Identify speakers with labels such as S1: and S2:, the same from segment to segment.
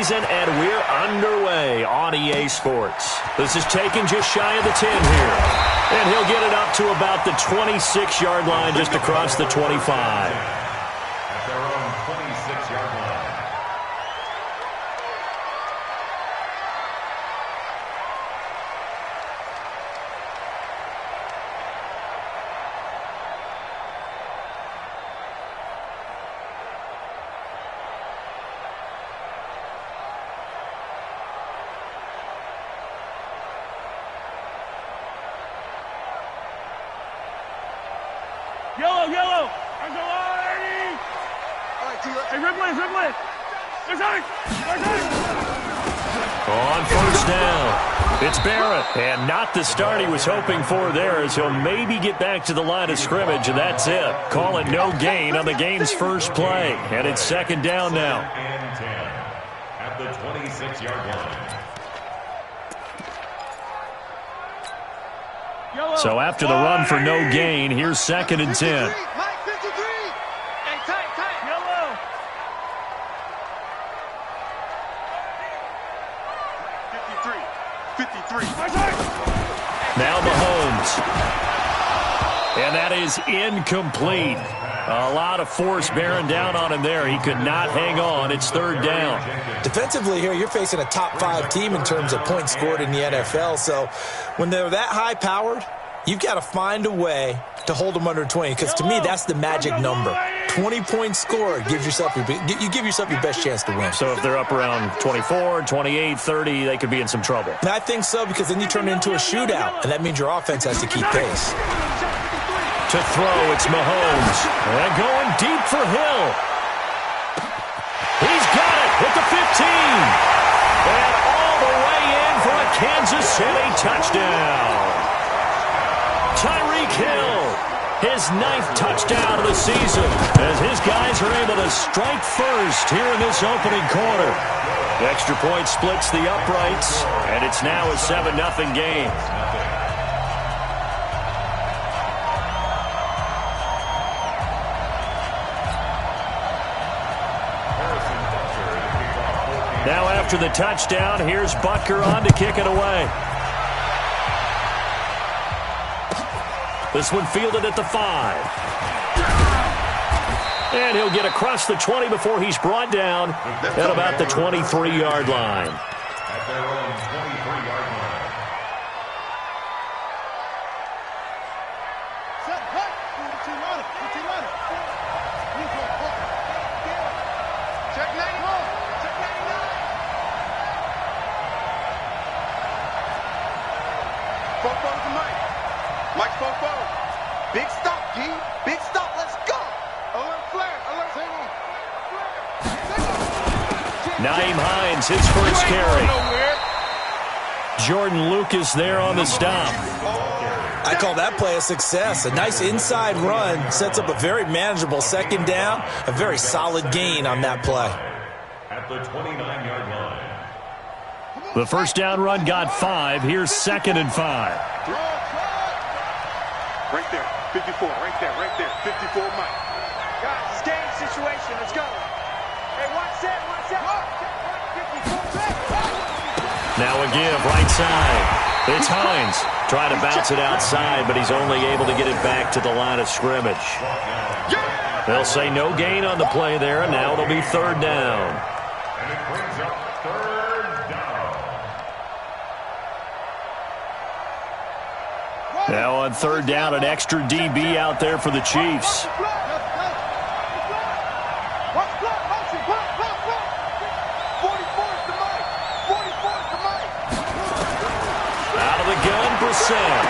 S1: season, and we're underway on EA Sports. This is taken just shy of the 10 here. And he'll get it up to about the 26-yard line, just across the 25.
S2: At their own 26-yard line.
S3: Yellow, yellow. Hey, Ripley.
S1: On first down, it's Barrett. And not the start he was hoping for there, as he'll maybe get back to the line of scrimmage, and that's it. Call it no gain on the game's first play. And it's second down now.
S2: And 10 at the 26-yard line.
S1: So after the run for no gain, here's second and 10. Now Mahomes. And that is incomplete. A lot of force bearing down on him there. He could not hang on. It's third down.
S4: Defensively here, you're facing a top-5 team in terms of points scored in the NFL. So when they're that high-powered, you've got to find a way to hold them under 20. Because to me, that's the magic number. 20 points scored gives yourself your best chance to win.
S1: So if they're up around 24, 28, 30, they could be in some trouble.
S4: And I think so, because then you turn it into a shootout, and that means your offense has to keep pace.
S1: To throw, it's Mahomes. And going deep for Hill. He's got it at the 15. And all the way in for a Kansas City touchdown. Tyreek Hill, his 9th touchdown of the season, as his guys are able to strike first here in this opening quarter. The extra point splits the uprights, and it's now a 7-0 game. Now after the touchdown, here's Butker on to kick it away. This one fielded at the 5. And he'll get across the 20 before he's brought down at about the 23-yard line.
S2: At their own 23-yard line.
S3: Check 91. Check 99. Fofo to Mike. Mike Fofo. Big stop, G. Big stop. Let's go. Alert flare. Alert.
S1: Naeem Hines, his first carry. Jordan Lucas there on the stop.
S4: I call that play a success. A nice inside run sets up a very manageable second down. A very solid gain on that play.
S2: At the 29-yard line.
S1: The first down run got 5. Here's second and 5.
S3: Right there. 54. Right there. 54 Mike. Guys, it's game situation. Let's go. Hey, watch that.
S1: Now a give right side. It's Hines. Trying to bounce it outside, but he's only able to get it back to the line of scrimmage. They'll say no gain on the play there, and now it'll be third down.
S2: And it brings up third down.
S1: Now on third down, an extra DB out there for the Chiefs. Out of the gun, Brissett.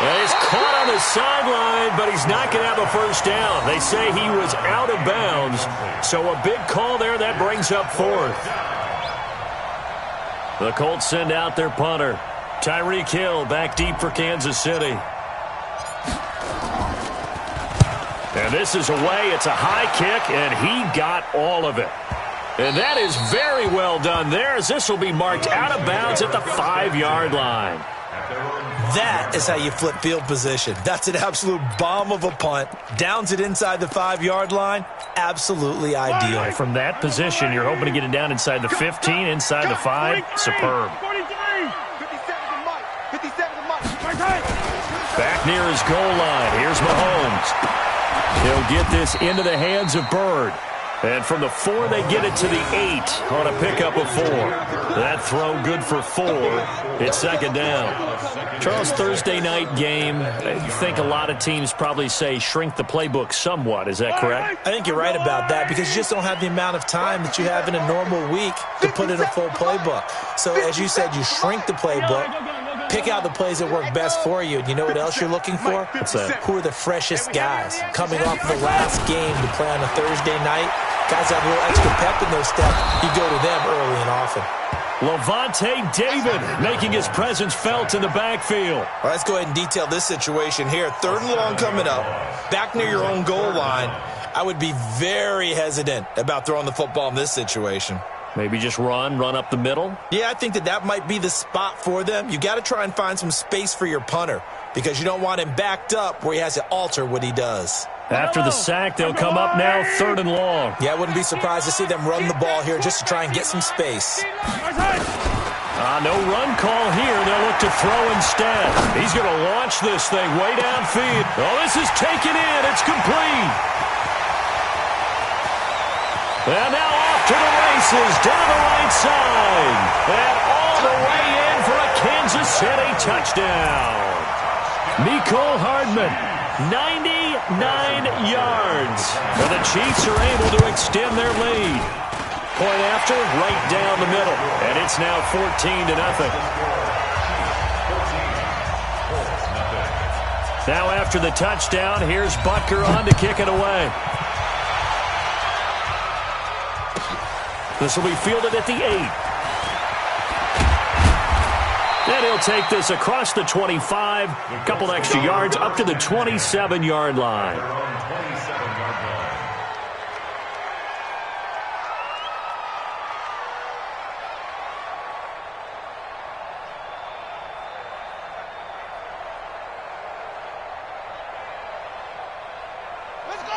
S1: Well, he's caught on the sideline, but he's not going to have a first down. They say he was out of bounds, so a big call there. That brings up fourth. The Colts send out their punter. Tyreek Hill back deep for Kansas City. And this is away. It's a high kick, and he got all of it. And that is very well done there, as this will be marked out of bounds at the 5-yard line.
S4: That is how you flip field position. That's an absolute bomb of a punt. Downs it inside the 5-yard line. Absolutely ideal.
S1: From that position, you're hoping to get it down inside the 15, inside the 5. Superb. Back near his goal line. Here's Mahomes. He'll get this into the hands of Bird. And from the 4, they get it to the 8 on a pickup of 4. That throw good for 4. It's second down. Charles, Thursday night game, I think a lot of teams probably say shrink the playbook somewhat. Is that correct?
S4: I think you're right about that because you just don't have the amount of time that you have in a normal week to put in a full playbook. So as you said, you shrink the playbook. Pick out the plays that work best for you. And you know what else you're looking for?
S1: What's that?
S4: Who are the freshest guys coming off of the last game to play on a Thursday night? Guys have a little extra pep in their step. You go to them early and often.
S1: Levante David making his presence felt in the backfield.
S4: All right, let's go ahead and detail this situation here. 3rd and long coming up. Back near your own goal line. I would be very hesitant about throwing the football in this situation.
S1: Maybe just run up the middle?
S4: Yeah, I think that might be the spot for them. You got to try and find some space for your punter because you don't want him backed up where he has to alter what he does.
S1: After the sack, they'll come up now 3rd and long.
S4: Yeah, I wouldn't be surprised to see them run the ball here just to try and get some space.
S1: No run call here. They'll look to throw instead. He's going to launch this thing way downfield. Oh, this is taken in. It's complete. And now off to the races, down the right side. And all the way in for a Kansas City touchdown. Nicole Hardman, 99 yards. And the Chiefs are able to extend their lead. Point after, right down the middle. And it's now 14-0. Now after the touchdown, here's Butker on to kick it away. This will be fielded at the 8. And he'll take this across the 25, a couple extra yards up to the 27-yard line.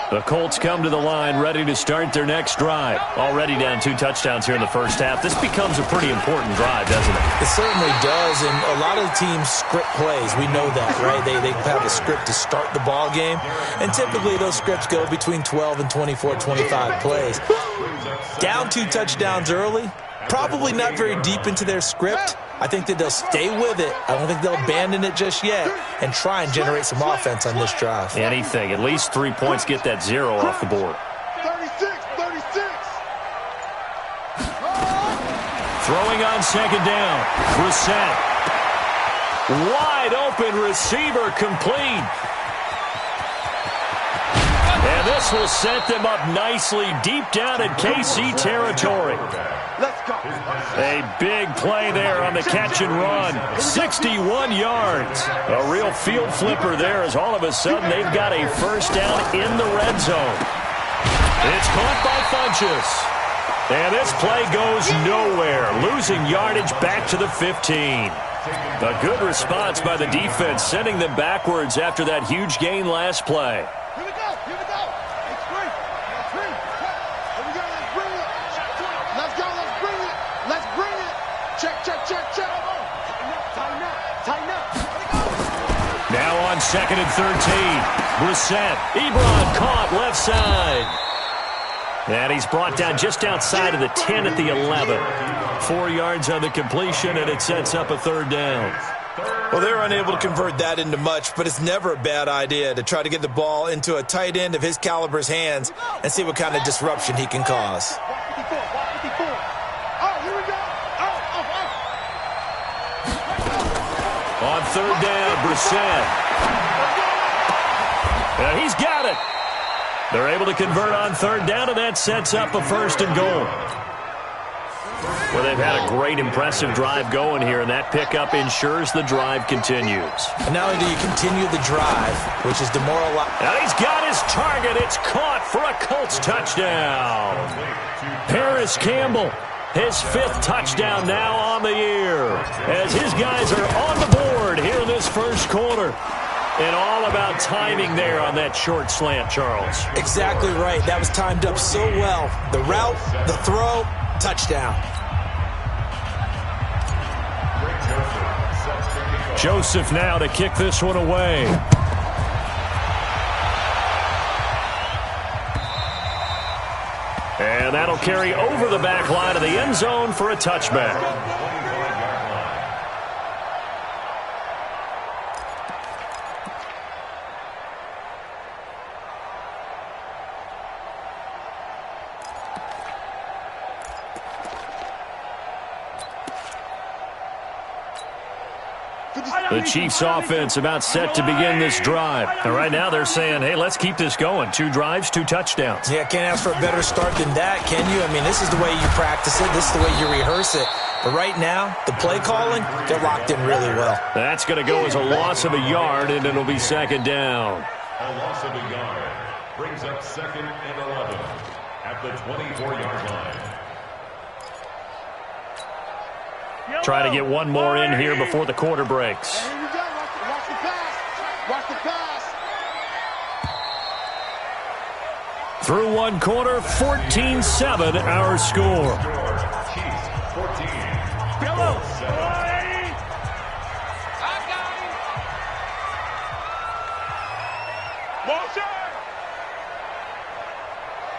S1: The Colts come to the line ready to start their next drive. Already down 2 touchdowns here in the first half. This becomes a pretty important drive, doesn't it?
S4: It certainly does, and a lot of the teams script plays. We know that, right? They have a script to start the ball game, and typically those scripts go between 12 and 24, 25 plays. Down 2 touchdowns early, probably not very deep into their script. I think that they'll stay with it. I don't think they'll abandon it just yet and try and generate some offense on this drive.
S1: Anything. At least 3 points, get that 0 off the board.
S3: 36.
S1: Throwing on second down. Brissett. Wide open receiver complete. And this will set them up nicely deep down in KC territory.
S3: Let's go.
S1: A big play there on the catch and run. 61 yards. A real field flipper there as all of a sudden they've got a first down in the red zone. It's caught by Funchess. And this play goes nowhere. Losing yardage back to the 15. A good response by the defense, sending them backwards after that huge gain last play.
S3: Here we go. It's free. Here we go. Let's bring it. Let's go. Let's bring it. Check. Tighten up.
S1: Now on 2nd and 13. Brissett. Ebron caught left side. And he's brought down just outside of the 10 at the 11. 4 yards on the completion, and it sets up a 3rd down.
S4: Well, they're unable to convert that into much, but it's never a bad idea to try to get the ball into a tight end of his caliber's hands and see what kind of disruption he can cause.
S1: On 3rd down, Brissett. And he's got it. They're able to convert on 3rd down, and that sets up a 1st and goal. Well, they've had a great, impressive drive going here, and that pickup ensures the drive continues.
S4: And not only do you continue the drive, which is demoralizing.
S1: And he's got his target. It's caught for a Colts touchdown. Paris Campbell, his 5th touchdown now on the year, as his guys are on the board here in this first quarter. And all about timing there on that short slant, Charles.
S4: Exactly right. That was timed up so well. The route, the throw, touchdown.
S1: Joseph now to kick this one away. And that'll carry over the back line of the end zone for a touchback. The Chiefs offense about set to begin this drive. And right now they're saying, hey, let's keep this going. 2 drives, 2 touchdowns.
S4: Yeah, can't ask for a better start than that, can you? I mean, this is the way you practice it. This is the way you rehearse it. But right now, the play calling, they're locked in really well.
S1: That's going to go as a loss of a yard, and it'll be second down.
S2: A loss of a yard brings up 2nd and 11 at the 24-yard line.
S1: Try to get one more in here before the quarter breaks.
S3: Here we go. Watch the pass. Watch the pass.
S1: Through one quarter, 14-7 our score.
S2: Chiefs 14.
S3: Yellow. Motion.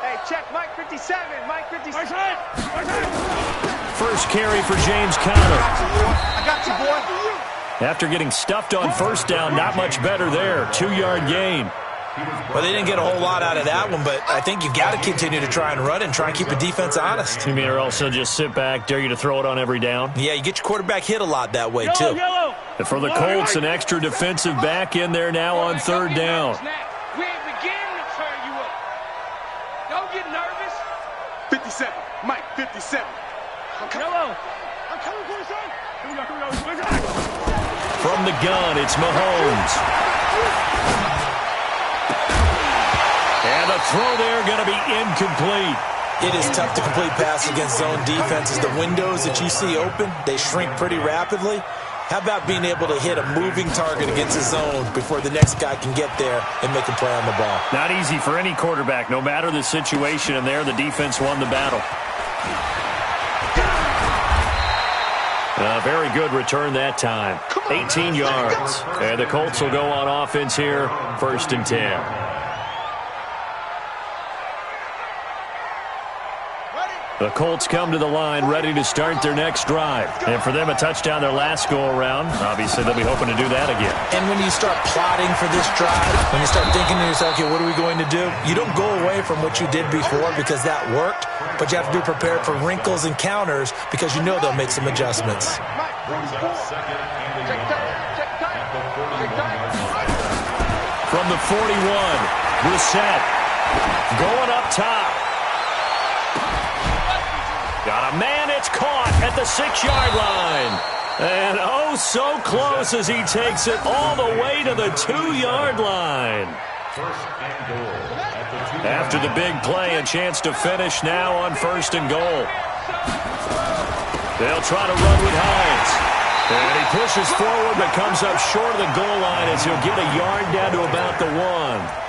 S3: Hey, check Mike 57. Mike 57.
S1: First carry for James Conner.
S3: I got you, boy.
S1: After getting stuffed on first down, not much better there. 2-yard gain.
S4: Well, they didn't get a whole lot out of that one, but I think you got to continue to try and run and try and keep the defense honest.
S1: You mean or else they'll just sit back, dare you to throw it on every down?
S4: Yeah, you get your quarterback hit a lot that way, too.
S1: And for the Colts, an extra defensive back in there now on 3rd down.
S5: We ain't beginning to turn you up. Don't get nervous.
S3: 57. Mike 57.
S5: Yellow.
S3: I'm coming for you, son. Here we go.
S1: From the gun, it's Mahomes. And the throw there going to be incomplete.
S4: It is tough to complete pass against zone defenses. The windows that you see open, they shrink pretty rapidly. How about being able to hit a moving target against a zone before the next guy can get there and make a play on the ball?
S1: Not easy for any quarterback. No matter the situation, and there the defense won the battle. A very good return that time. 18 yards. And the Colts will go on offense here, 1st and 10. The Colts come to the line ready to start their next drive. And for them, a touchdown their last go-around. Obviously, they'll be hoping to do that again.
S4: And when you start plotting for this drive, when you start thinking to yourself, okay, what are we going to do? You don't go away from what you did before because that worked, but you have to be prepared for wrinkles and counters because you know they'll make some adjustments.
S1: From the 41, Brissett going up top. Got a man, it's caught at the 6-yard line. And oh, so close as he takes it all the way to the 2-yard line. After the big play, a chance to finish now on 1st and goal. They'll try to run with Hines. And he pushes forward but comes up short of the goal line as he'll get a yard down to about the 1.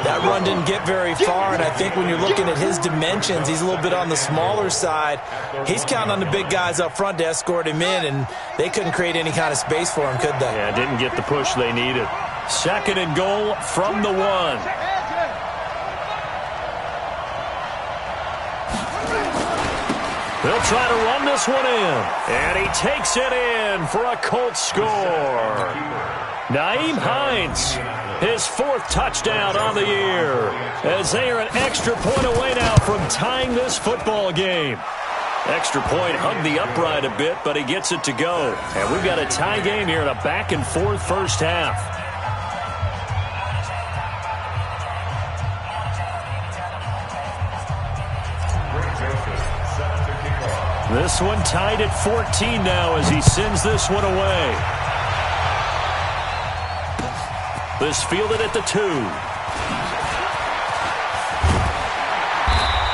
S4: That run didn't get very far, and I think when you're looking at his dimensions, he's a little bit on the smaller side. He's counting on the big guys up front to escort him in, and they couldn't create any kind of space for him, could they?
S1: Yeah, didn't get the push they needed. 2nd and goal from the 1. They'll try to run this one in, and he takes it in for a Colts score. Nyheim Hines, his 4th touchdown on the year, as they are an extra point away now from tying this football game. Extra point hugged the upright a bit, but he gets it to go. And we've got a tie game here in a back-and-forth first half. This one tied at 14 now as he sends this one away. This fielded at the 2.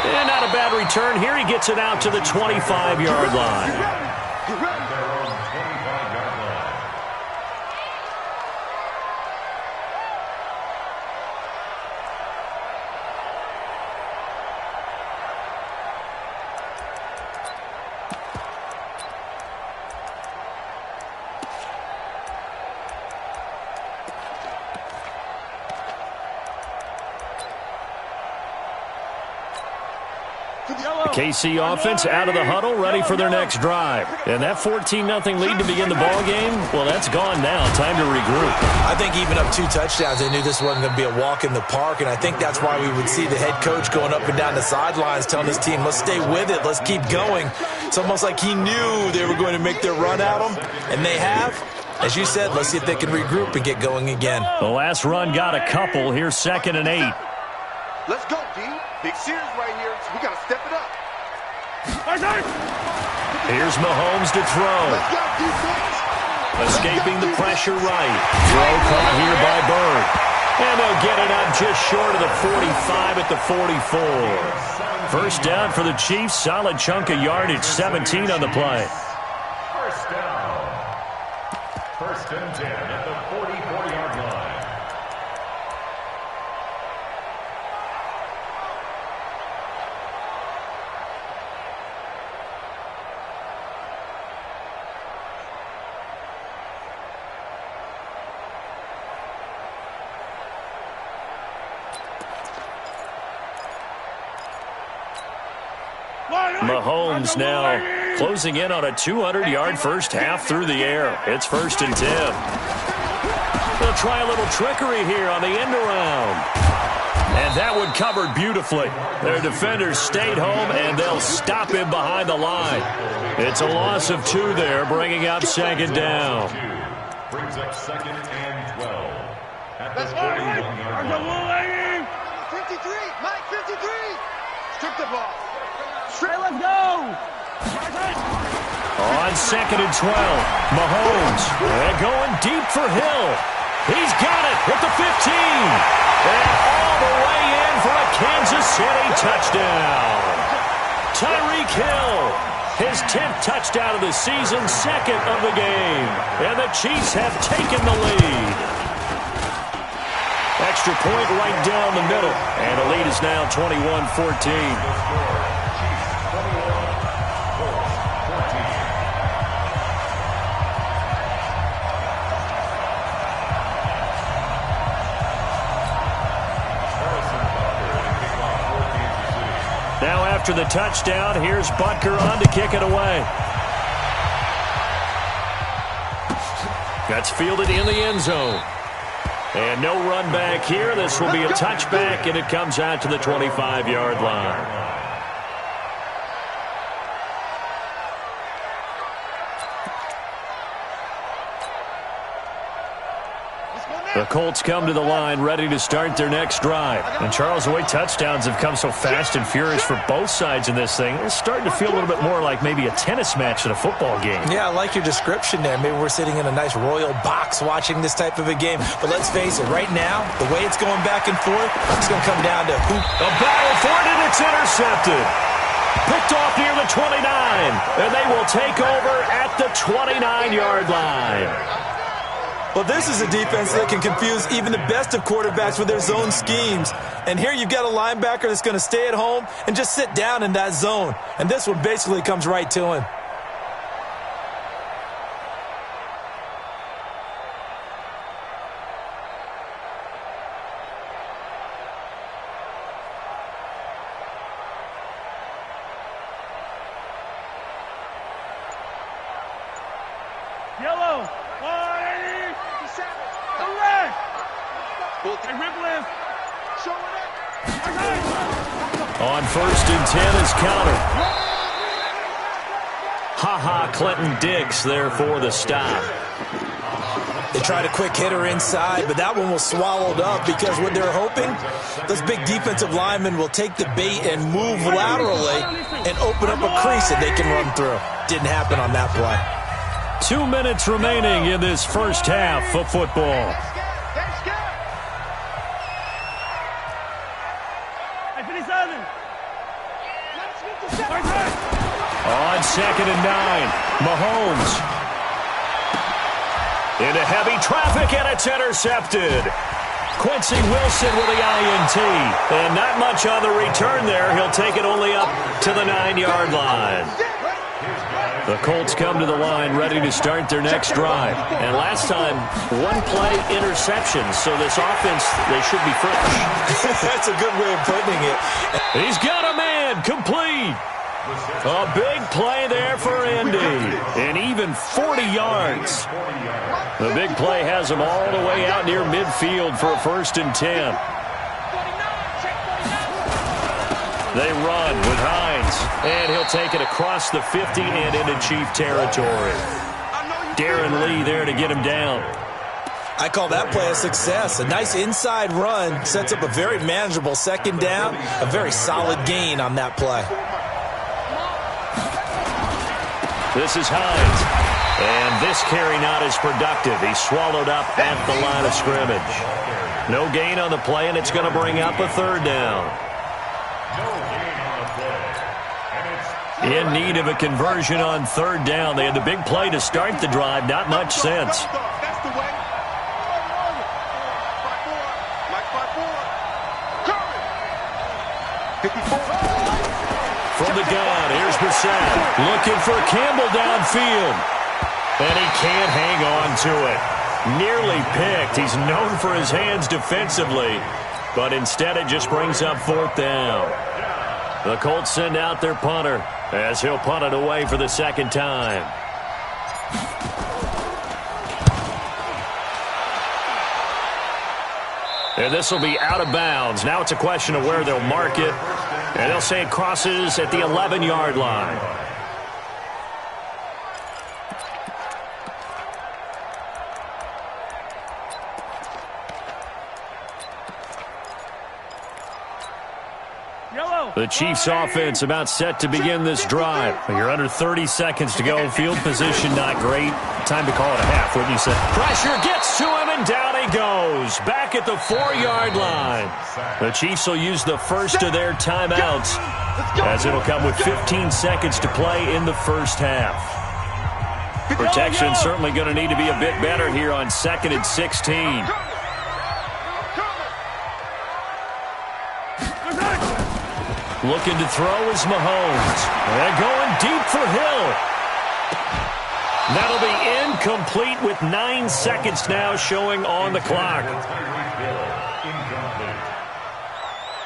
S1: And not a bad return here. He gets it out to the 25-yard line. KC offense out of the huddle, ready for their next drive. And that 14-0 lead to begin the ball game, well, that's gone now. Time to regroup.
S4: I think even up 2 touchdowns, they knew this wasn't going to be a walk in the park, and I think that's why we would see the head coach going up and down the sidelines telling his team, let's stay with it, let's keep going. It's almost like he knew they were going to make their run at him, and they have. As you said, let's see if they can regroup and get going again.
S1: The last run got a couple. Here's 2nd and 8.
S3: Let's go, D. Big series right here. So we got to step it up.
S1: Here's Mahomes to throw.
S3: Let's go, defense.
S1: Escaping the pressure right. Throw caught here by Bird. And they'll get it up just short of the 45 at the 44. First down for the Chiefs. Solid chunk of yardage. 17 on the play.
S2: First down. First and 10 at the 44-yard line.
S1: Mahomes now closing in on a 200-yard first half through the air. It's 1st and 10. They'll try a little trickery here on the end around. And that one covered beautifully. Their defenders stayed home, and they'll stop him behind the line. It's a loss of 2 there, bringing up 2nd down.
S2: Brings up 2nd and 12 at the 41-yard line.
S3: 53. Mike, 53. Strip the ball.
S5: Let's go!
S1: On 2nd and 12, Mahomes. And going deep for Hill. He's got it at the 15. And all the way in for a Kansas City touchdown. Tyreek Hill, his 10th touchdown of the season, 2nd of the game. And the Chiefs have taken the lead. Extra point right down the middle. And the lead is now 21-14. Now after the touchdown, here's Butker on to kick it away. That's fielded in the end zone. And no run back here. This will be a touchback, and it comes out to the 25-yard line. The Colts come to the line ready to start their next drive. And Charles, the way touchdowns have come so fast and furious for both sides in this thing, it's starting to feel a little bit more like maybe a tennis match than a football game.
S4: Yeah, I like your description there. Maybe we're sitting in a nice royal box watching this type of a game. But let's face it, right now, the way it's going back and forth, it's going to come down to who.
S1: A battle for it, and it's intercepted. Picked off near the 29. And they will take over at the 29-yard line.
S4: Well, this is a defense that can confuse even the best of quarterbacks with their zone schemes. And here you've got a linebacker that's going to stay at home and just sit down in that zone. And this one basically comes right to him.
S5: Yellow.
S1: On 1st and 10 is counted. Clinton Diggs there for the stop.
S4: They tried a quick hitter inside, but that one was swallowed up because what they're hoping, those big defensive linemen will take the bait and move laterally and open up a crease that they can run through. Didn't happen on that play.
S1: 2 minutes remaining in this first half of football. On 2nd and 9, Mahomes. Into heavy traffic, and it's intercepted. Quincy Wilson with the INT. And not much on the return there. He'll take it only up to the 9-yard line. The Colts come to the line ready to start their next drive. And last time, 1-play interception. So this offense, they should be fresh.
S4: That's a good way of putting it.
S1: He's got a man complete. A big play there for Indy, and even 40 yards. The big play has them all the way out near midfield for a 1st and 10. They run with Hines, and he'll take it across the 50 and into Chief territory. Darren Lee there to get him down.
S4: I call that play a success. A nice inside run sets up a very manageable 2nd down, a very solid gain on that play.
S1: This is Hines, and this carry not as productive. He's swallowed up at the line of scrimmage. No gain on the play, and it's going to bring up a 3rd down. In need of a conversion on 3rd down. They had the big play to start the drive. Not much sense. From the gun, here's Brissett. Looking for Campbell downfield. And he can't hang on to it. Nearly picked. He's known for his hands defensively. But instead it just brings up 4th down. The Colts send out their punter as he'll punt it away for the 2nd time. And this will be out of bounds. Now it's a question of where they'll mark it. And they'll say it crosses at the 11-yard line. The Chiefs offense about set to begin this drive. You're under 30 seconds to go. Field position not great. Time to call it a half, wouldn't you say? Pressure gets to him, and down he goes. Back at the 4-yard line. The Chiefs will use the first of their timeouts, as it'll come with 15 seconds to play in the 1st half. Protection certainly going to need to be a bit better here on 2nd and 16. Looking to throw is Mahomes. And going deep for Hill. That'll be incomplete with 9 seconds now showing on the clock.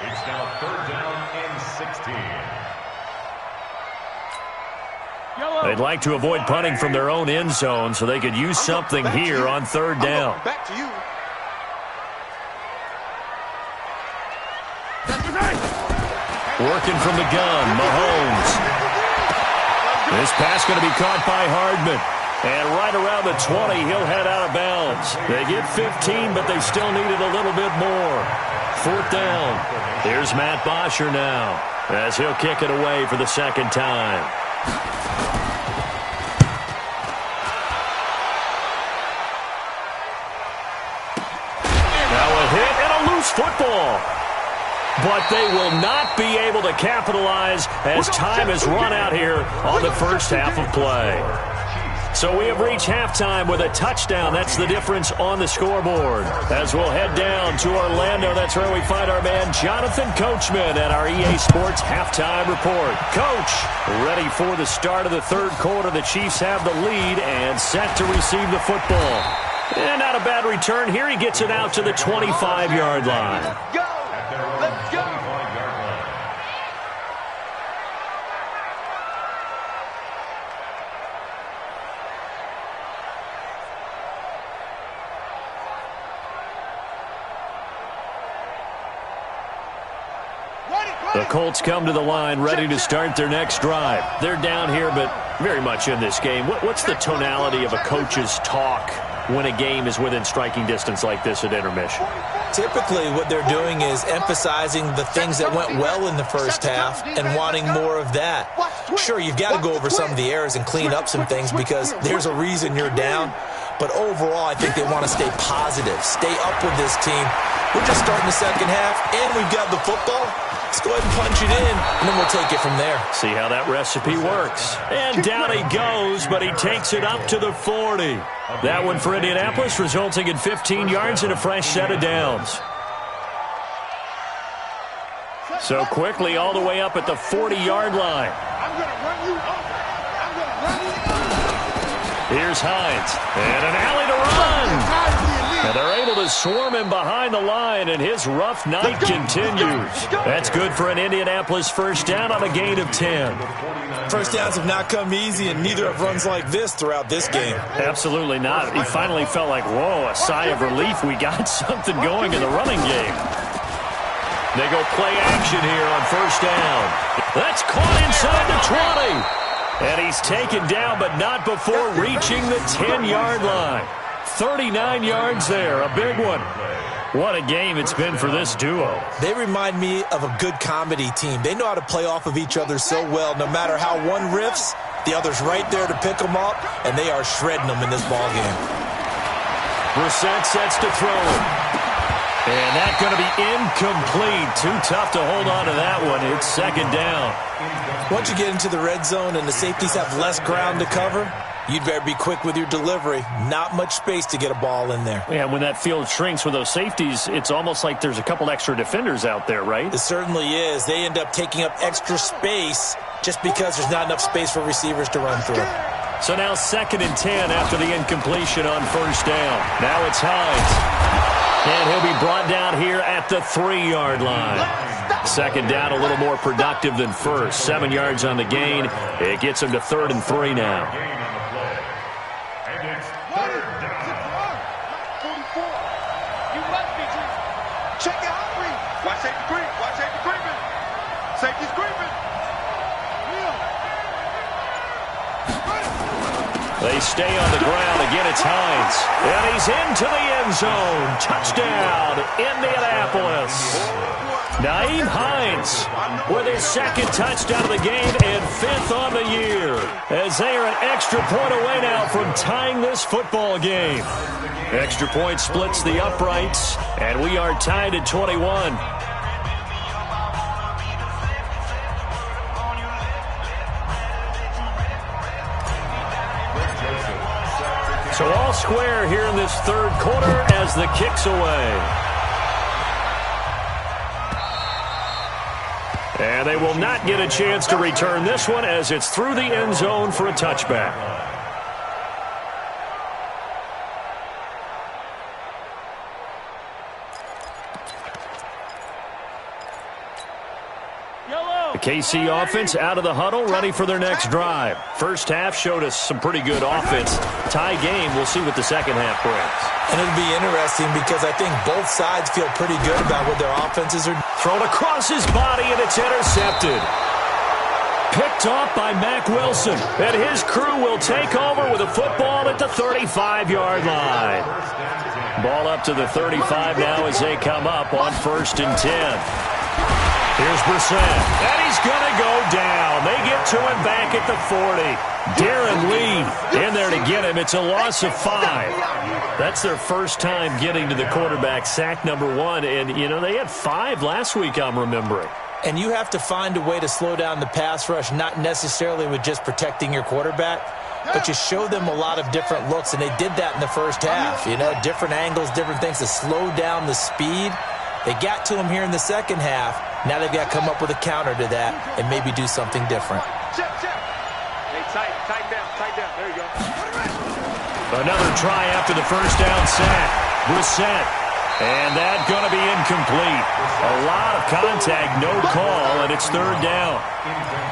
S2: It's now 3rd down and 16.
S1: They'd like to avoid punting from their own end zone so they could use something here on 3rd down.
S3: Back to you.
S1: Working from the gun, Mahomes. This pass going to be caught by Hardman. And right around the 20, he'll head out of bounds. They get 15, but they still needed a little bit more. 4th down. Here's Matt Bosher now, as he'll kick it away for the 2nd time. Now a hit and a loose football. But they will not be able to capitalize as time has run out here on the 1st half of play. So we have reached halftime with a touchdown. That's the difference on the scoreboard. As we'll head down to Orlando, that's where we find our man Jonathan Coachman at our EA Sports Halftime Report. Coach, ready for the start of the 3rd quarter. The Chiefs have the lead and set to receive the football. And not a bad return here. He gets it out to the 25-yard line.
S3: Let's go.
S1: The Colts come to the line ready to start their next drive. They're down here, but very much in this game. What's the tonality of a coach's talk when a game is within striking distance like this at intermission?
S4: Typically, what they're doing is emphasizing the things that went well in the 1st half and wanting more of that. Sure, you've got to go over some of the errors and clean up some things because there's a reason you're down. But overall, I think they want to stay positive, stay up with this team. We're just starting the 2nd half, and we've got the football. Let's go ahead and punch it in, and then we'll take it from there.
S1: See how that recipe works. And down he goes, but he takes it up to the 40. That one for Indianapolis, resulting in 15 yards and a fresh set of downs. So quickly all the way up at the 40-yard line.
S3: I'm going to run you over. I'm going to run you over.
S1: Here's Hines. And an alley to run. And they're able to swarm him behind the line, and his rough night continues. That's good for an Indianapolis first down on a gain of 10.
S4: First downs have not come easy, and neither have runs like this throughout this game.
S1: Absolutely not. He finally felt like, whoa, a sigh of relief. We got something going in the running game. They go play action here on first down. That's caught inside the 20. And he's taken down, but not before reaching the 10-yard line. 39 yards there, a big one. What a game it's been for this duo.
S4: They remind me of a good comedy team. They know how to play off of each other so well. No matter how one riffs, the other's right there to pick them up, and they are shredding them in this ballgame.
S1: Brissett sets to throw. And that's going to be incomplete. Too tough to hold on to that one. It's second down.
S4: Once you get into the red zone and the safeties have less ground to cover, you'd better be quick with your delivery. Not much space to get a ball in there.
S1: Yeah, when that field shrinks with those safeties, it's almost like there's a couple extra defenders out there, right?
S4: It certainly is. They end up taking up extra space just because there's not enough space for receivers to run through.
S1: So now 2nd and 10 after the incompletion on first down. Now it's Hines. And he'll be brought down here at the 3-yard line. Second down, a little more productive than first. 7 yards on the gain. It gets him to 3rd and 3 now.
S2: And it's 3rd down.
S3: 44.
S5: You must be true.
S3: Check out Green. Watch safety Green. Watch safety Green. Safety's Green.
S1: They stay on the ground. Again, it's Hines. And he's into the end zone. Touchdown, Indianapolis. Nyheim Hines with his 2nd touchdown of the game and 5th on the year. As they are an extra point away now from tying this football game. Extra point splits the uprights, and we are tied at 21. So all square here in this 3rd quarter as the kick's away. And they will not get a chance to return this one as it's through the end zone for a touchback. The KC offense out of the huddle, ready for their next drive. First half showed us some pretty good offense. Tie game, we'll see what the second half brings.
S4: And it'll be interesting because I think both sides feel pretty good about what their offenses are.
S1: Thrown across his body, and it's intercepted. Picked off by Mack Wilson. And his crew will take over with a football at the 35-yard line. Ball up to the 35 now as they come up on 1st and 10. Here's Brissett, and he's going to go down. They get to him back at the 40. Darren Lee in there to get him. It's a loss of 5. That's their first time getting to the quarterback, sack number 1. And, you know, they had 5 last week, I'm remembering.
S4: And you have to find a way to slow down the pass rush, not necessarily with just protecting your quarterback, but you show them a lot of different looks, and they did that in the first half. You know, different angles, different things to slow down the speed. They got to him here in the second half. Now they've got to come up with a counter to that and maybe do something different.
S5: Hey, tight down. There you go.
S1: Another try after the first down sack. Brissett. And that's going to be incomplete. A lot of contact, no call, and it's 3rd down.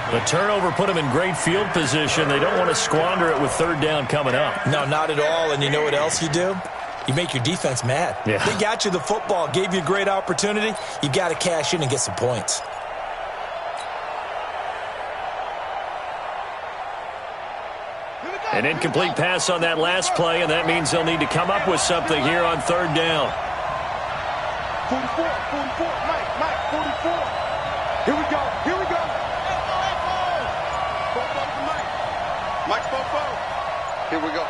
S1: The turnover put them in great field position. They don't want to squander it with 3rd down coming up.
S4: No, not at all. And you know what else you do? You make your defense mad.
S1: Yeah.
S4: They got you the football, gave you a great opportunity. You got to cash in and get some points.
S1: An incomplete pass on that last play, and that means they'll need to come up with something here on 3rd down.
S3: 44, Mike, 44. Here we go. Mike's 44. Here we go.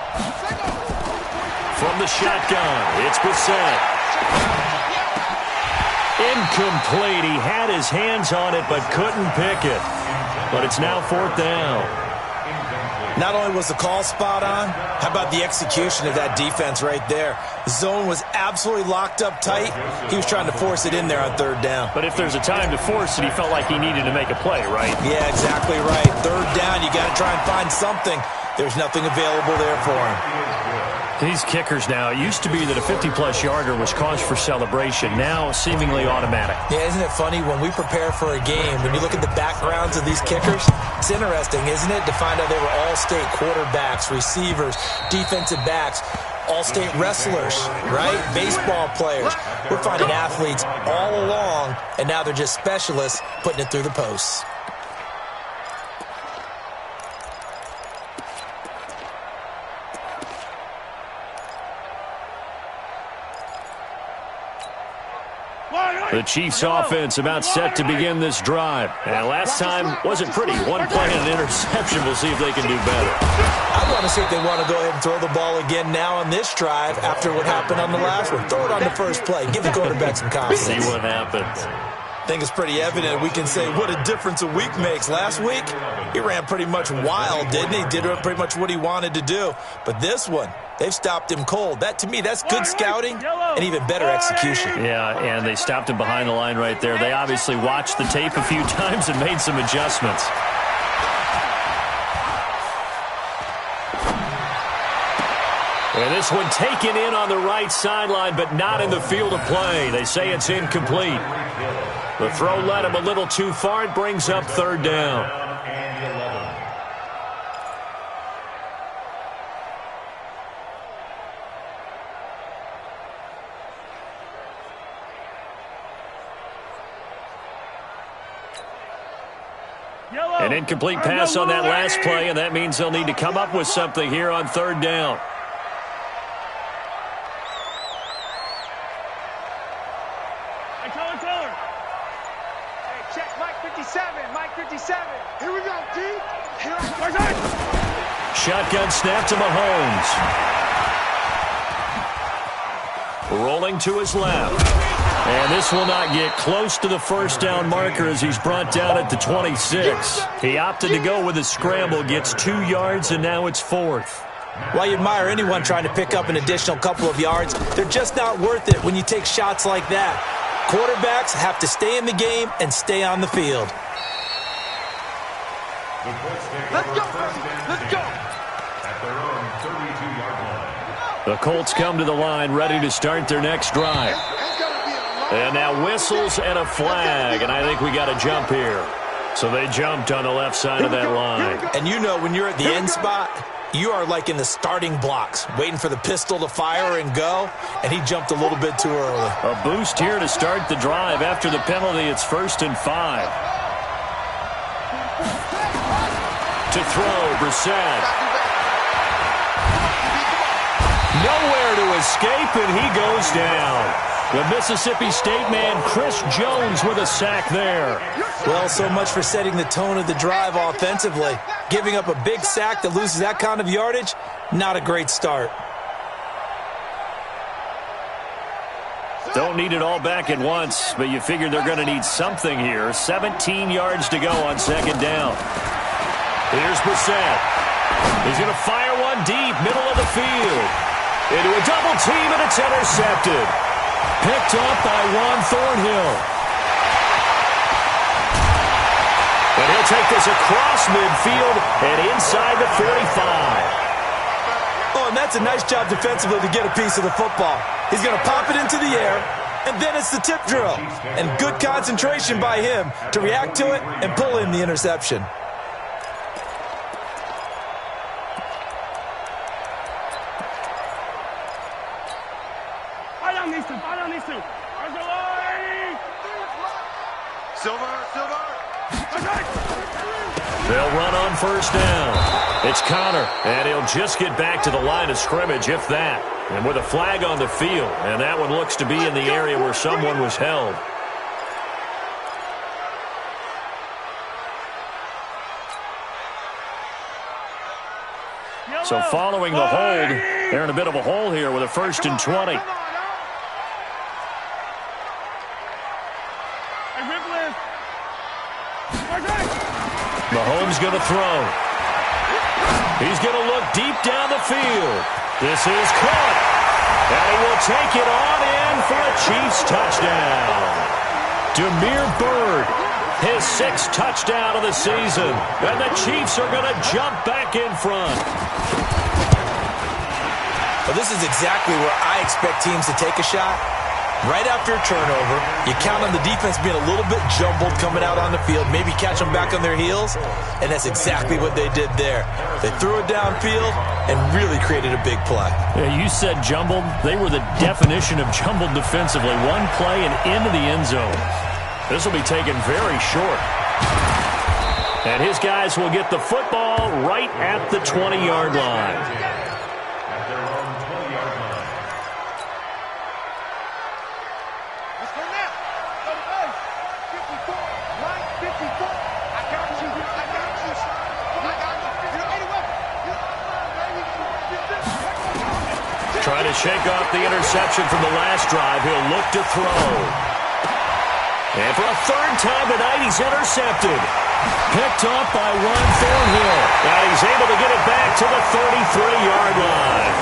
S1: From the shotgun, it's Brissett. Incomplete. He had his hands on it but couldn't pick it. But it's now 4th down.
S4: Not only was the call spot on, how about the execution of that defense right there? The zone was absolutely locked up tight. He was trying to force it in there on third down.
S1: But if there's a time to force it, he felt like he needed to make a play, right?
S4: Yeah, exactly right. Third down, you got to try and find something. There's nothing available there for him.
S1: These kickers now, it used to be that a 50-plus yarder was cause for celebration. Now, seemingly automatic.
S4: Yeah, isn't it funny? When we prepare for a game, when you look at the backgrounds of these kickers, it's interesting, isn't it, to find out they were all-state quarterbacks, receivers, defensive backs, all-state wrestlers, right? Baseball players. We're finding athletes all along, and now they're just specialists putting it through the posts.
S1: The Chiefs offense about set to begin this drive. And last time wasn't pretty. One play and an interception. We'll see if they can do better.
S4: I want to see if they want to go ahead and throw the ball again now on this drive after what happened on the last one. Throw it on the first play. Give the quarterback some confidence.
S1: See what happens.
S4: I think it's pretty evident we can say what a difference a week makes. Last week, he ran pretty much wild, didn't he? Did pretty much what he wanted to do. But this one, they've stopped him cold. That, to me, that's good scouting and even better execution.
S1: Yeah, and they stopped him behind the line right there. They obviously watched the tape a few times and made some adjustments. And this one taken in on the right sideline, but not in the field of play. They say it's incomplete. The throw led him a little too far. It brings up third down. An incomplete pass on that last play, and that means they'll need to come up with something here on third down.
S5: Check Mike 57, Mike 57.
S3: Here we go, D.
S1: Shotgun snap to Mahomes. Rolling to his left. And this will not get close to the first down marker as he's brought down at the 26. He opted to go with a scramble, gets 2 yards, and now it's fourth.
S4: While you admire anyone trying to pick up an additional couple of yards, they're just not worth it when you take shots like that. Quarterbacks have to stay in the game and stay on the field.
S3: Let's go, baby. Let's go.
S2: At their own 32-yard line.
S1: The Colts come to the line ready to start their next drive. And now whistles and a flag, and I think we got a jump here. So they jumped on the left side of that line.
S4: And you know when you're at the end spot, you are like in the starting blocks, waiting for the pistol to fire and go, and he jumped a little bit too early.
S1: A boost here to start the drive. After the penalty, it's 1st and 5. To throw, Brissett. Nowhere to escape, and he goes down. The Mississippi State man, Chris Jones, with a sack there.
S4: Well, so much for setting the tone of the drive offensively. Giving up a big sack that loses that kind of yardage, not a great start.
S1: Don't need it all back at once, but you figure they're going to need something here. 17 yards to go on second down. Here's Brissett. He's going to fire one deep, middle of the field. Into a double team, and it's intercepted. Picked up by Juan Thornhill. And he'll take this across midfield and inside the 45.
S4: Oh, and that's a nice job defensively to get a piece of the football. He's going to pop it into the air, and then it's the tip drill. And good concentration by him to react to it and pull in the interception.
S1: They'll run on first down. It's Connor, and he'll just get back to the line of scrimmage, if that. And with a flag on the field, and that one looks to be in the area where someone was held. So following the hold, they're in a bit of a hole here with a 1st and 20. Mahomes going to throw. He's going to look deep down the field. This is caught. And he will take it on in for a Chiefs touchdown. Demir Bird, his 6th touchdown of the season. And the Chiefs are going to jump back in front.
S4: Well, this is exactly where I expect teams to take a shot. Right after a turnover, you count on the defense being a little bit jumbled coming out on the field, maybe catch them back on their heels, and that's exactly what they did there. They threw it downfield and really created a big play.
S1: Yeah, you said jumbled. They were the definition of jumbled defensively. One play and into the end zone. This will be taken very short. And his guys will get the football right at the 20-yard line. Trying to shake off the interception from the last drive. He'll look to throw. And for a 3rd time tonight, he's intercepted. Picked off by Ron Thornhill. And he's able to get it back to the 33-yard line.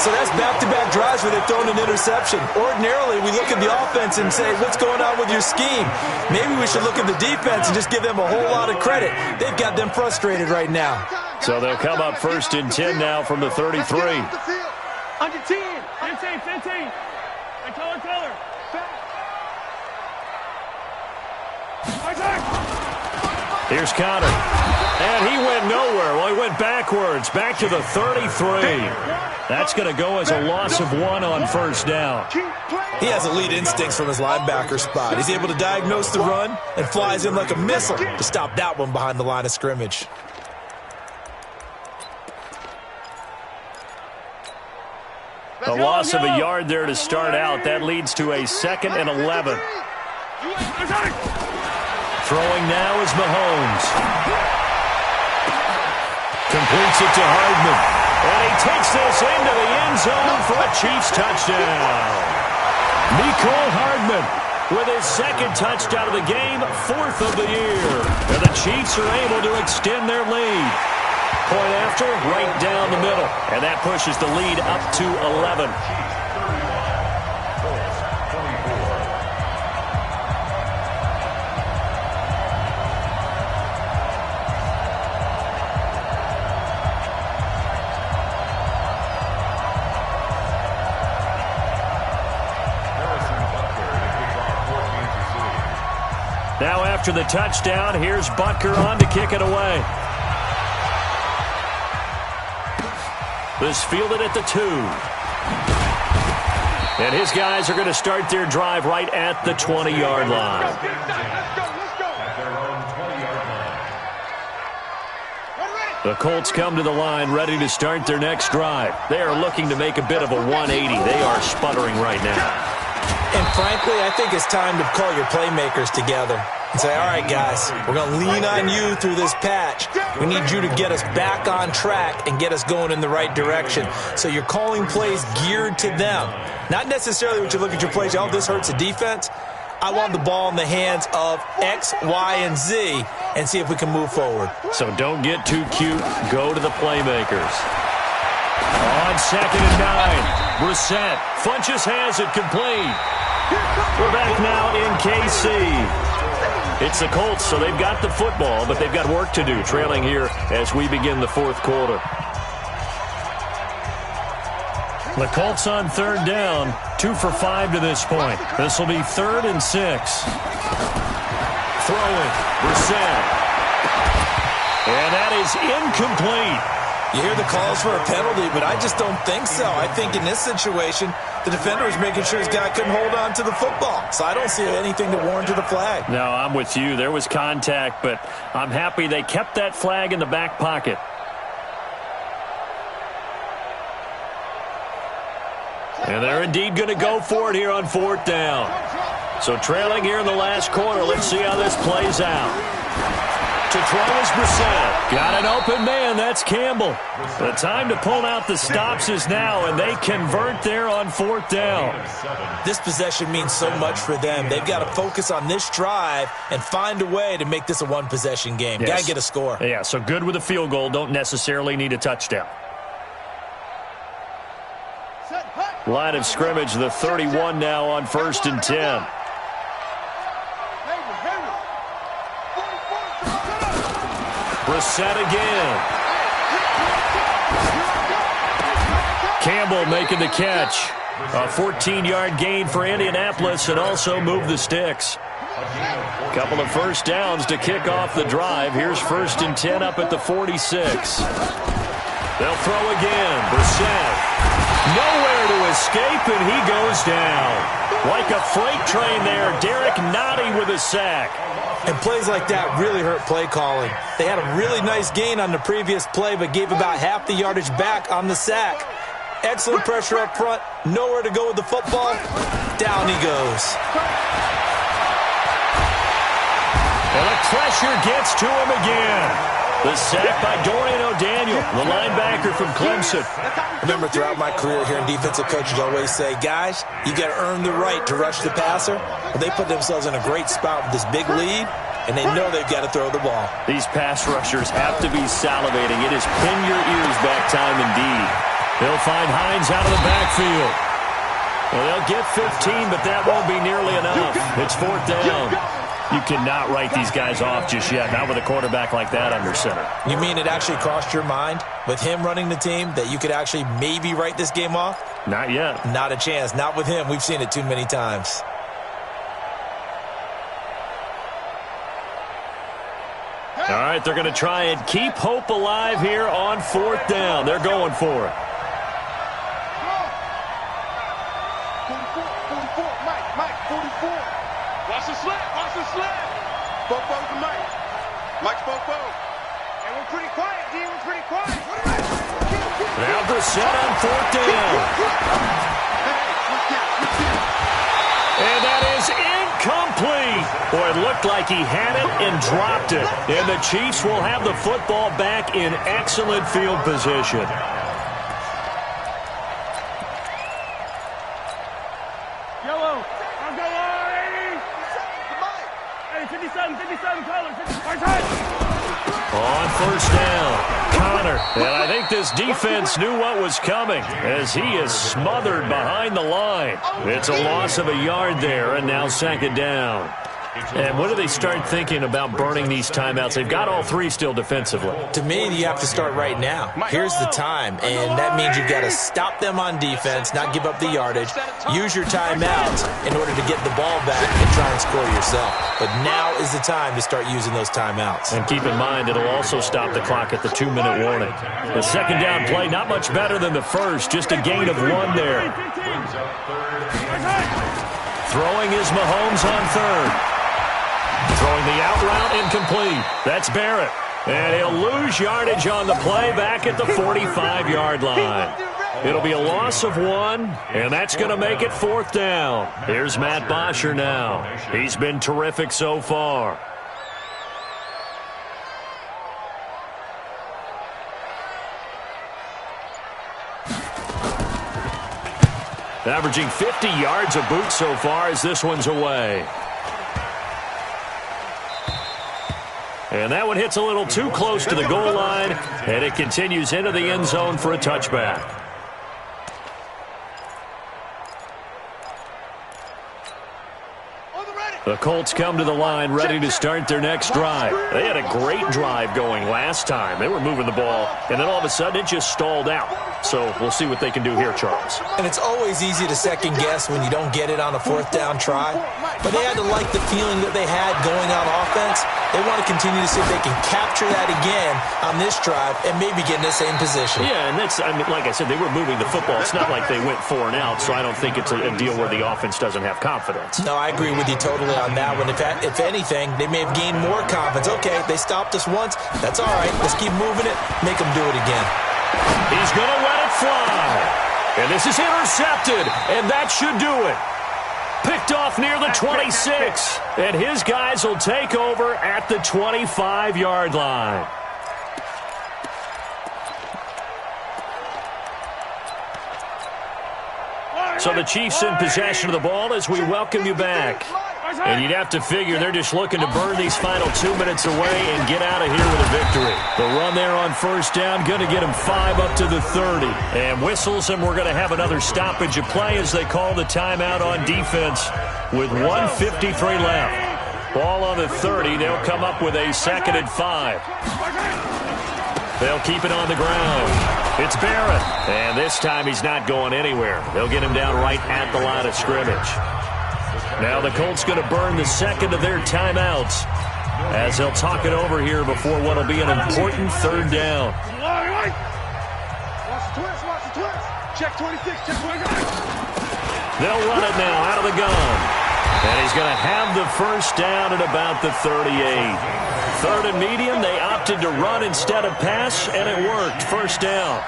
S4: So that's back-to-back drives where they've thrown an interception. Ordinarily, we look at the offense and say, what's going on with your scheme? Maybe we should look at the defense and just give them a whole lot of credit. They've got them frustrated right now.
S1: So they'll come up 1st and 10 now from the 33.
S5: Under 10. 15. I told her.
S1: Here's Connor. And he went nowhere. Well, he went backwards. Back to the 33. That's going to go as a loss of 1 on 1st down.
S4: He has elite instincts from his linebacker spot. He's able to diagnose the run and flies in like a missile to stop that one behind the line of scrimmage.
S1: A loss of a yard there to start out. That leads to a 2nd and 11. Throwing now is Mahomes. Completes it to Hardman. And he takes this into the end zone for a Chiefs touchdown. Mecole Hardman with his 2nd touchdown of the game, 4th of the year. And the Chiefs are able to extend their lead. Point after, right down the middle. And that pushes the lead up to 11. Now after the touchdown, here's Butker on to kick it away. This fielded at the 2. And his guys are going to start their drive right at the 20-yard line. The Colts come to the line ready to start their next drive. They are looking to make a bit of a 180. They are sputtering right now.
S4: And frankly, I think it's time to call your playmakers together and say, all right, guys, we're going to lean on you through this patch. We need you to get us back on track and get us going in the right direction. So you're calling plays geared to them. Not necessarily when you look at your plays, oh, this hurts the defense. I want the ball in the hands of X, Y, and Z and see if we can move forward.
S1: So don't get too cute. Go to the playmakers. On 2nd and 9, Brissett. Funches has it complete. We're back now in KC. It's the Colts, so they've got the football, but they've got work to do, trailing here as we begin the 4th quarter. The Colts on 3rd down, 2 for 5 to this point. This will be 3rd and 6. Throwing, Brissett. And that is incomplete.
S4: You hear the calls for a penalty, but I just don't think so. I think in this situation, the defender was making sure his guy couldn't hold on to the football. So I don't see anything that warranted a flag.
S1: No, I'm with you. There was contact, but I'm happy they kept that flag in the back pocket. And they're indeed going to go for it here on 4th down. So trailing here in the last quarter, let's see how this plays out. To throw is Brissett. Got an open man. That's Campbell. The time to pull out the stops is now, and they convert there on 4th down.
S4: This possession means so much for them. They've got to focus on this drive and find a way to make this a one-possession game.
S1: Yes.
S4: Got to get a score.
S1: Yeah, so good with a field goal. Don't necessarily need a touchdown. Line of scrimmage, the 31 now on 1st and 10. Brissett again. Campbell making the catch. A 14-yard gain for Indianapolis and also move the sticks. Couple of first downs to kick off the drive. Here's 1st and 10 up at the 46. They'll throw again. Brissett. Nowhere to escape, and he goes down. Like a freight train there. Derek Nottie with a sack.
S4: And plays like that really hurt play calling. They had a really nice gain on the previous play, but gave about half the yardage back on the sack. Excellent pressure up front. Nowhere to go with the football. Down he goes.
S1: And the pressure gets to him again. The sack by Dorian O'Daniel, the linebacker from Clemson.
S4: Remember, throughout my career here in defensive coaches always say, guys, you got to earn the right to rush the passer. Well, they put themselves in a great spot with this big lead, and they know they've got to throw the ball.
S1: These pass rushers have to be salivating. It is pin your ears back time indeed. They'll find Hines out of the backfield. Well, they'll get 15, but that won't be nearly enough. It's 4th down. You cannot write these guys off just yet, not with a quarterback like that under center.
S4: You mean it actually crossed your mind with him running the team that you could actually maybe write this game off?
S1: Not yet.
S4: Not a chance. Not with him. We've seen it too many times.
S1: All right, they're going to try and keep hope alive here on 4th down. They're going for it.
S3: 44, Mike, 44.
S5: Watch the slip. Watch the slip.
S3: Bobo to Mike. Mike's Bobo.
S5: And we're pretty quiet, D. We're pretty quiet.
S1: Now Brissett on 4th down. And that is incomplete. Boy, it looked like he had it and dropped it. And the Chiefs will have the football back in excellent field position.
S5: Yellow. I'll go on, 80. 57 colors.
S1: On 1st down, Connor. And I think this defense knew what was coming as he is smothered behind the line. It's a loss of a yard there, and now 2nd down. And when do they start thinking about burning these timeouts? They've got all 3 still defensively.
S4: To me, you have to start right now. Here's the time, and that means you've got to stop them on defense, not give up the yardage, use your timeouts in order to get the ball back and try and score yourself. But now is the time to start using those timeouts.
S1: And keep in mind, it'll also stop the clock at the 2-minute warning. The 2nd down play, not much better than the first, just a gain of 1 there. Throwing is Mahomes on 3rd. Throwing the out route incomplete. That's Barrett. And he'll lose yardage on the play back at the 45-yard line. It'll be a loss of 1, and that's going to make it 4th down. Here's Matt Bosher now. He's been terrific so far. Averaging 50 yards a boot so far as this one's away. And that one hits a little too close to the goal line, and it continues into the end zone for a touchback. The Colts come to the line ready to start their next drive. They had a great drive going last time. They were moving the ball, and then all of a sudden it just stalled out. So we'll see what they can do here, Charles.
S4: And it's always easy to second guess when you don't get it on a 4th down try. But they had to like the feeling that they had going on offense. They want to continue to see if they can capture that again on this drive and maybe get in the same position.
S1: Yeah, and that's, I mean, like I said, they were moving the football. It's not like they went 4 and out, so I don't think it's a deal where the offense doesn't have confidence.
S4: No, I agree with you totally on that one. If anything, they may have gained more confidence. Okay, they stopped us once. That's all right. Let's keep moving it. Make them do it again.
S1: He's going to let it fly. And this is intercepted, and that should do it. Picked picked off near the 26. And his guys will take over at the 25-yard line. So the Chiefs in possession of the ball as we welcome you back. And you'd have to figure they're just looking to burn these final 2 minutes away and get out of here with a victory. The run there on first down, going to get them 5 up to the 30. And whistles, and we're going to have another stoppage of play as they call the timeout on defense with 1:53 left. Ball on the 30. They'll come up with a 2nd and 5. They'll keep it on the ground. It's Barrett. And this time he's not going anywhere. They'll get him down right at the line of scrimmage. Now the Colts going to burn the second of their timeouts as they'll talk it over here before what will be an important 3rd down.
S3: Watch the twist, watch the twist. Check 26, check 26.
S1: They'll run it now out of the gun. And he's going to have the first down at about the 38. 3rd and medium, they opted to run instead of pass, and it worked. First down.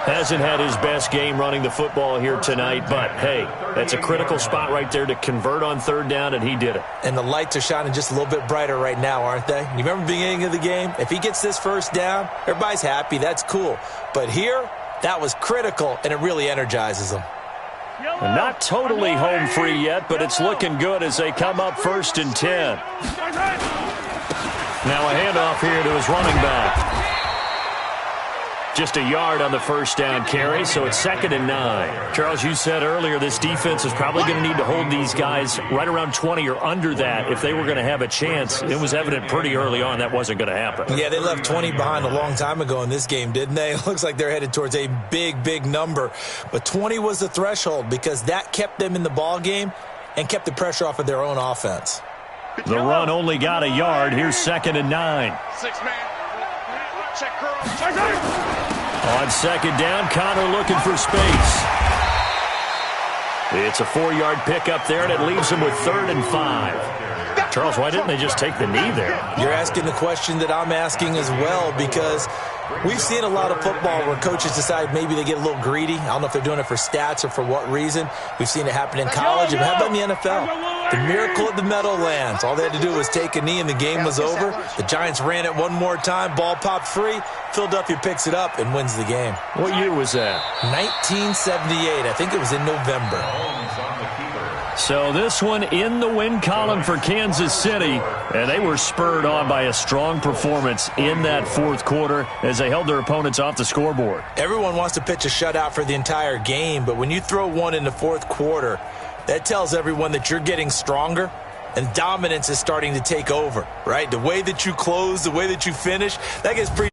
S1: Hasn't had his best game running the football here tonight, but, hey, that's a critical spot right there to convert on 3rd down, and he did it.
S4: And the lights are shining just a little bit brighter right now, aren't they? You remember the beginning of the game? If he gets this first down, everybody's happy. That's cool. But here, that was critical, and it really energizes them.
S1: And not totally home free yet, but it's looking good as they come up 1st and 10. Now a handoff here to his running back. Just a yard on the first down carry, so it's 2nd and 9. Charles, you said earlier this defense is probably going to need to hold these guys right around 20 or under that if they were going to have a chance. It was evident pretty early on that wasn't going to happen.
S4: Yeah, they left 20 behind a long time ago in this game, didn't they? It looks like they're headed towards a big, big number. But 20 was the threshold because that kept them in the ball game and kept the pressure off of their own offense.
S1: The run only got a yard. Here's 2nd and 9.
S5: 6-man. Check girl.
S1: On 2nd down, Connor looking for space. It's a 4-yard pickup there, and it leaves him with 3rd and 5. Charles, why didn't they just take the knee there?
S4: You're asking the question that I'm asking as well, because we've seen a lot of football where coaches decide maybe they get a little greedy. I don't know if they're doing it for stats or for what reason. We've seen it happen in college, and how about in the NFL? The miracle of the Meadowlands. All they had to do was take a knee, and the game was over. The Giants ran it one more time. Ball popped free. Philadelphia picks it up and wins the game.
S1: What year was that?
S4: 1978. I think it was in November.
S1: So this one in the win column for Kansas City, and they were spurred on by a strong performance in that 4th quarter as they held their opponents off the scoreboard.
S4: Everyone wants to pitch a shutout for the entire game, but when you throw one in the 4th quarter, that tells everyone that you're getting stronger and dominance is starting to take over, right? The way that you close, the way that you finish, that gets pretty